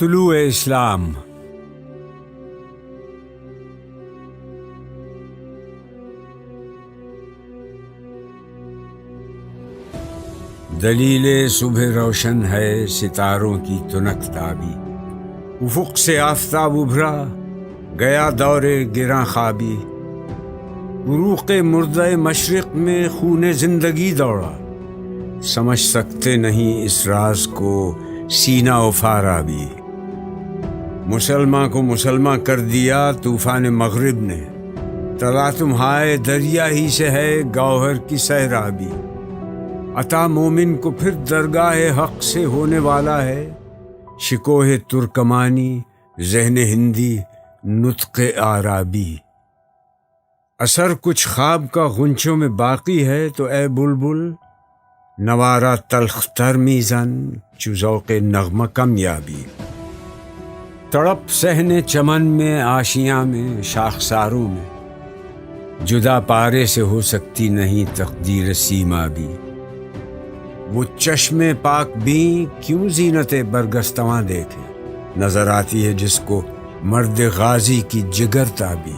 طلوع اسلام۔ دلیل صبح روشن ہے ستاروں کی تنک تابی، افق سے آفتاب ابھرا گیا دور گراں خوابی، عروق مردہ مشرق میں خون زندگی دوڑا، سمجھ سکتے نہیں اس راز کو سینہ و فارابی۔ مسلمان کو مسلمان کر دیا طوفان مغرب نے، تلاطم دریا ہی سے ہے گوہر کی سیرابی۔ عطا مومن کو پھر درگاہ حق سے ہونے والا ہے، شکوہ ترکمانی ذہن ہندی نطق عربی۔ اثر کچھ خواب کا غنچوں میں باقی ہے تو اے بلبل، نوارا تلخ تر میزن چو ذوق نغمہ کمیابی۔ تڑپ صحن چمن میں آشیاں میں شاخساروں میں، جدا پارے سے ہو سکتی نہیں تقدیر سیما بھی۔ وہ چشم پاک بھی کیوں زینت برگستواں دیکھے، نظر آتی ہے جس کو مرد غازی کی جگر تابی۔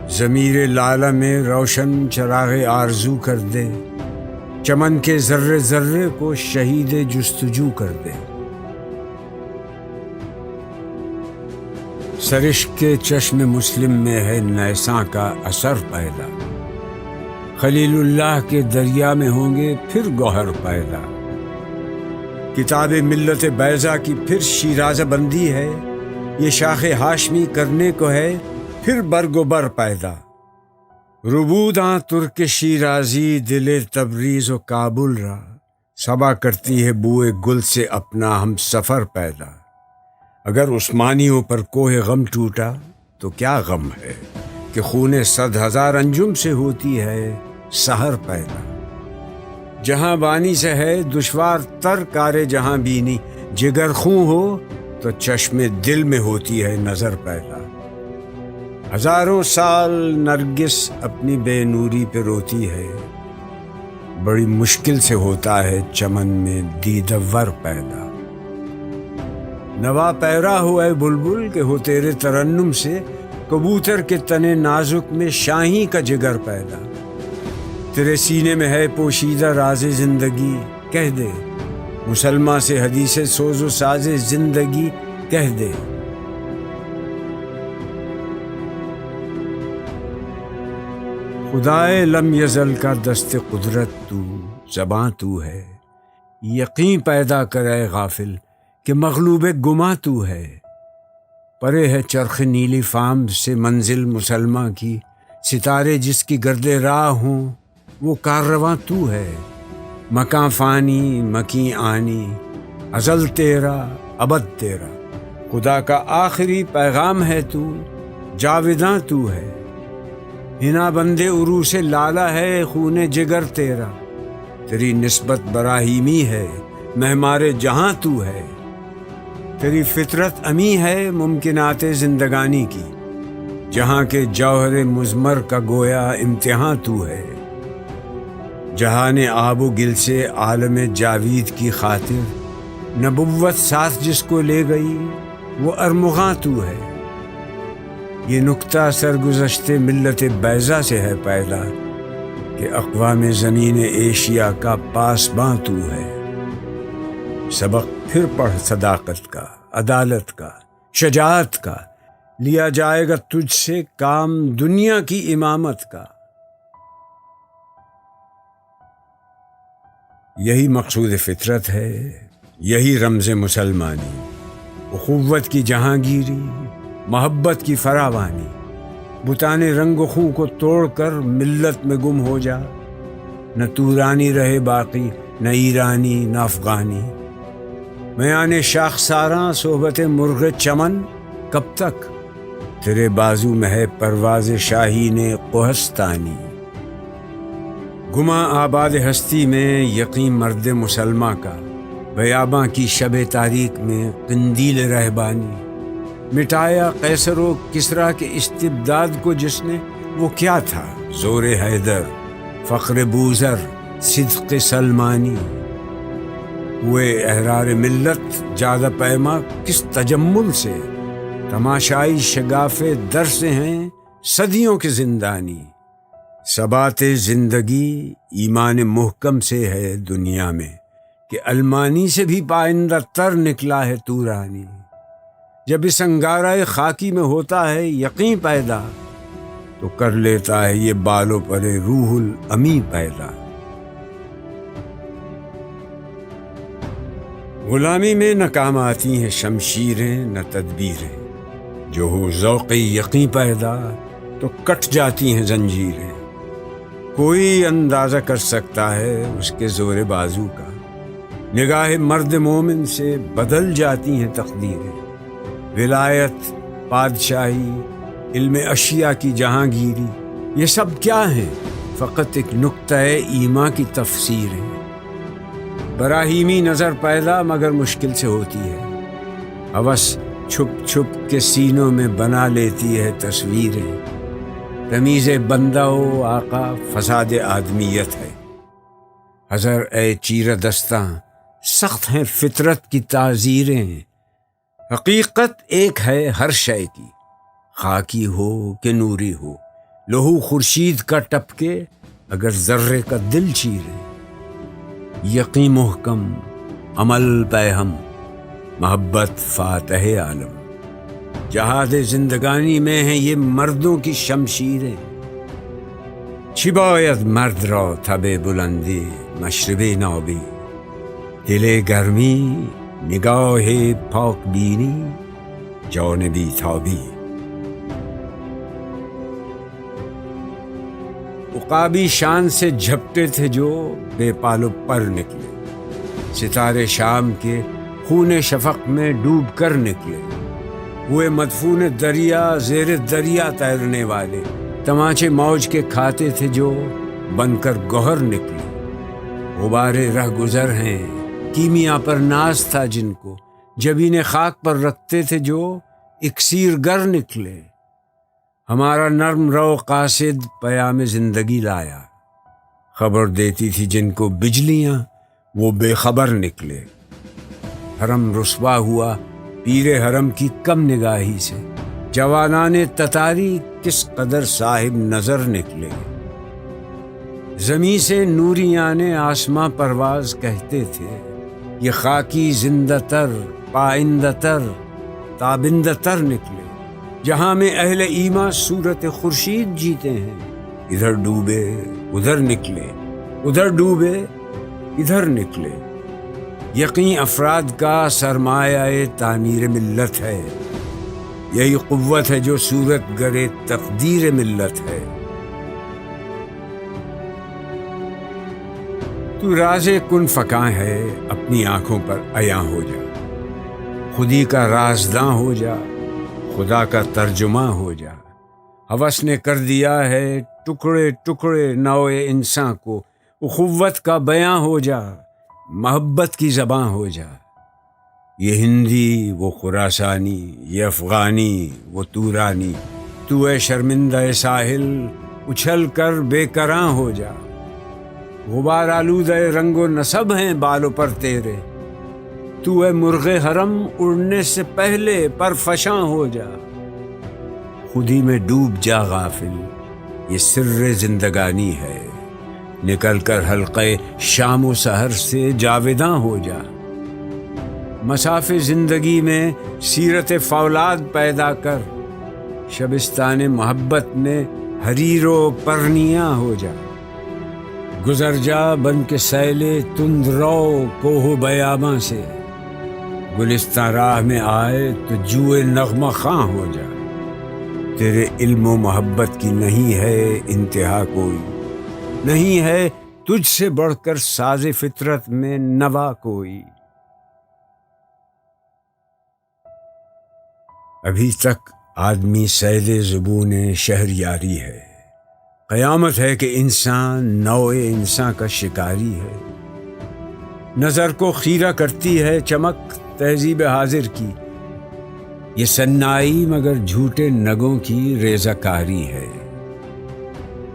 ضمیر لالہ میں روشن چراغ آرزو کر دے، چمن کے ذرے ذرے کو شہید جستجو کر دے۔ سرشک کے چشم مسلم میں ہے نیساں کا اثر پیدا، خلیل اللہ کے دریا میں ہوں گے پھر گوہر پیدا۔ کتاب ملت بیضا کی پھر شیرازہ بندی ہے، یہ شاخ ہاشمی کرنے کو ہے پھر برگ و بر پیدا۔ ربوداں ترک شیرازی دل تبریز و کابل را، صبا کرتی ہے بوئے گل سے اپنا ہم سفر پیدا۔ اگر عثمانیوں پر کوہ غم ٹوٹا تو کیا غم ہے کہ خون 100,000 انجم سے ہوتی ہے سحر پیدا۔ جہاں بانی سے ہے دشوار تر کار جہاں بینی، جگر خوں ہو تو چشم دل میں ہوتی ہے نظر پیدا۔ ہزاروں سال نرگس اپنی بے نوری پہ روتی ہے، بڑی مشکل سے ہوتا ہے چمن میں دیدور پیدا۔ نوا پیرا ہو اے بلبل کہ ہو تیرے ترنم سے، کبوتر کے تنے نازک میں شاہی کا جگر پیدا۔ تیرے سینے میں ہے پوشیدہ راز زندگی، کہہ دے مسلمان سے حدیث سوز و ساز زندگی کہہ دے۔ خدائے لم یزل کا دست قدرت تو، زباں تو ہے، یقین پیدا کرے غافل کہ مغلوب گماں تو ہے۔ پرے ہے چرخ نیلی فام سے منزل مسلماں کی، ستارے جس کی گرد راہ ہوں وہ کاررواں تو ہے۔ مکاں فانی مکیں آنی، ازل تیرا ابد تیرا، خدا کا آخری پیغام ہے تو، جاوداں تو ہے۔ ہنا بندے عروس لالہ ہے خون جگر تیرا، تیری نسبت براہیمی ہے مہمار جہاں تو ہے۔ تیری فطرت امی ہے ممکنات زندگانی کی، جہاں کے جوہر مضمر کا گویا امتحان تو ہے۔ جہان آب و گل سے عالم جاوید کی خاطر، نبوت ساتھ جس کو لے گئی وہ ارمغاں تو ہے۔ یہ نکتہ سرگزشت ملت بیضا سے ہے پیدا کہ اقوام زمین ایشیا کا پاسباں تو ہے۔ سبق پھر پڑھ صداقت کا، عدالت کا، شجاعت کا، لیا جائے گا تجھ سے کام دنیا کی امامت کا۔ یہی مقصود فطرت ہے، یہی رمز مسلمانی، اخوت کی جہانگیری، محبت کی فراوانی۔ بتانے رنگ و خوں کو توڑ کر ملت میں گم ہو جا، نہ تورانی رہے باقی، نہ ایرانی نہ افغانی۔ میان شاخساراں صحبت مرغ چمن کب تک، تیرے بازو میں ہے پرواز شاہین کوہستانی۔ گما آباد ہستی میں یقین مرد مسلماں کا، بیاباں کی شب تاریک میں قندیل رہبانی۔ مٹایا قیصر و کسریٰ کے استبداد کو جس نے، وہ کیا تھا زور حیدر، فخر بوذر، صدق سلمانی۔ ہوئے احرار ملت جادہ پیما کس تجمل سے، تماشائی شگاف در سے ہیں صدیوں کے زندانی۔ ثبات زندگی ایمان محکم سے ہے دنیا میں، کہ المانی سے بھی پائندہ تر نکلا ہے تورانی۔ جب اس انگارہ خاکی میں ہوتا ہے یقین پیدا، تو کر لیتا ہے یہ بالوں پر روح الامی پیدا۔ غلامی میں نہ کام آتی ہیں شمشیریں نہ تدبیریں، جو ہو ذوق یقین پیدا تو کٹ جاتی ہیں زنجیریں۔ کوئی اندازہ کر سکتا ہے اس کے زور بازو کا، نگاہ مرد مومن سے بدل جاتی ہیں تقدیریں۔ ولایت، بادشاہی، علم اشیاء کی جہانگیری، یہ سب کیا ہیں؟ فقط ایک نقطہ ایما کی تفسیر ہے۔ براہیمی نظر پیدا مگر مشکل سے ہوتی ہے، ہوس چھپ چھپ کے سینوں میں بنا لیتی ہے تصویریں۔ تمیز بندہ و آقا فساد آدمیت ہے، حذر اے چیر دستاں سخت ہیں فطرت کی تعزیریں۔ حقیقت ایک ہے ہر شے کی، خاکی ہو کہ نوری ہو، لہو خورشید کا ٹپکے اگر ذرے کا دل چیرے۔ یقین محکم، عمل پیہم، محبت فاتح عالم، جہاد زندگانی میں ہیں یہ مردوں کی شمشیریں۔ چی باید مرد را تب بلندی مشرب نابی، دل گرمی نگاہ پاک بینی جان بی تابی۔ عقابی شان سے جھپٹے تھے جو بے پالو پر نکلے، ستارے شام کے خون شفق میں ڈوب کر نکلے۔ ہوئے مدفون دریا زیر دریا تیرنے والے، تماچے موج کے کھاتے تھے جو بن کر گوہر نکلے۔ غبارے رہ گزر ہیں کیمیا پر ناز تھا جن کو، جبین خاک پر رکھتے تھے جو اکسیر گر نکلے۔ ہمارا نرم رو قاصد پیام زندگی لایا، خبر دیتی تھی جن کو بجلیاں وہ بے خبر نکلے۔ حرم رسوا ہوا پیر حرم کی کم نگاہی سے، جوانان تتاری کس قدر صاحب نظر نکلے۔ زمیں سے نوریان آسماں پرواز کہتے تھے، یہ خاکی زندہ تر پائندہ تر تابندہ تر نکلے۔ جہاں میں اہل ایما صورت خورشید جیتے ہیں، ادھر ڈوبے ادھر نکلے، ادھر ڈوبے ادھر نکلے۔ یقین افراد کا سرمایہ تعمیر ملت ہے، یہی قوت ہے جو صورت گرے تقدیر ملت ہے۔ تو راز کن فکاں ہے اپنی آنکھوں پر عیاں ہو جا، خودی کا رازداں ہو جا، خدا کا ترجمہ ہو جا۔ ہوس نے کر دیا ہے ٹکڑے ٹکڑے نوع انسان کو، اخوت کا بیاں ہو جا، محبت کی زباں ہو جا۔ یہ ہندی وہ خراسانی، یہ افغانی وہ تورانی، تو اے شرمندہ ساحل اچھل کر بے کراں ہو جا۔ غبار آلودہ رنگ و نسب ہیں بالوں پر تیرے، تو اے مرغ حرم اڑنے سے پہلے پر فشاں ہو جا۔ خودی میں ڈوب جا غافل، یہ سر زندگانی ہے، نکل کر حلقے شام و سحر سے جاویداں ہو جا۔ مساف زندگی میں سیرت فولاد پیدا کر، شبستان محبت میں حریر و پرنیاں ہو جا۔ گزر جا بن کے سیلے تند رو کوہ بیاباں سے، گلستان راہ میں آئے تو جوئے نغمہ خواں ہو جا۔ تیرے علم و محبت کی نہیں ہے انتہا کوئی، نہیں ہے تجھ سے بڑھ کر ساز فطرت میں نوا کوئی۔ ابھی تک آدمی سیل زبون شہر یاری ہے، قیامت ہے کہ انسان نوع انسان کا شکاری ہے۔ نظر کو خیرہ کرتی ہے چمک تہذیب حاضر کی، یہ سنائی مگر جھوٹے نگوں کی ریزہ کاری ہے۔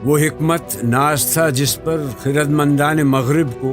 وہ حکمت ناز تھا جس پر خردمندان مغرب کو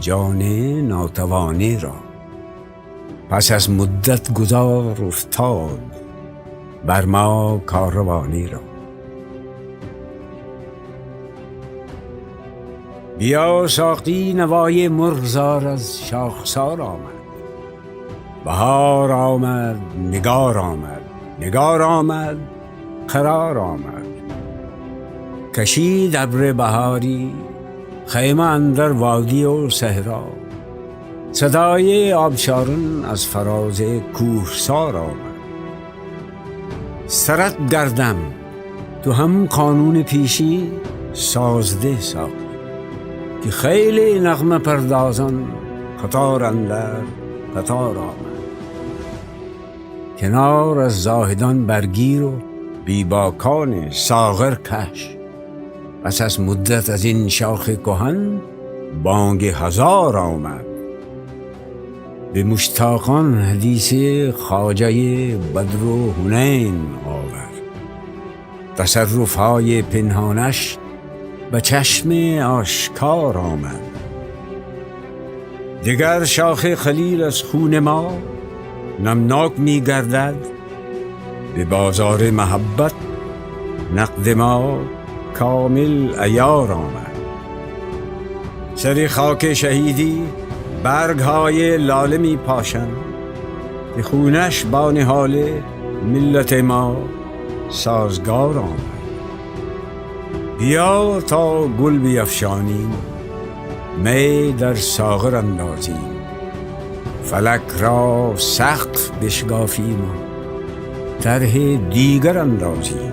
جان ناتوانی را، پس از مدت گذار افتاد بر ما کاروانی را. بیا ساقی نوای مرغزار از شاخسار آمد. بهار آمد، نگار آمد، نگار آمد، قرار آمد. کشید ابر بهاری خیمه اندر وادی و صحرا. صدای آبشاران از فراز کوهسار آمد. سرت گردم تو هم قانون پیشی سازده ساخت که خیلی نغمه پردازان قطار اندر قطار آمد. کنار از زاهدان برگیر و بیباکان ساغر کش. پس از مدت از این شاخ کهن بانگ هزار آمد. به مشتاقان حدیث خواجه بدر و حنین آورد. تصرفهای پنهانش به چشم آشکار آمد. دیگر شاخ خلیل از خون ما نمناک می گردد. به بازار محبت نقد ما کامل عیار آمد. سر خاک شهیدی برگهای لاله می پاشند که خونش با نهال ملت ما سازگار آمد. بیا تا گل بیفشانیم، می در ساغر اندازیم. فلک را سقف بشکافیم و طرح دیگر اندازیم.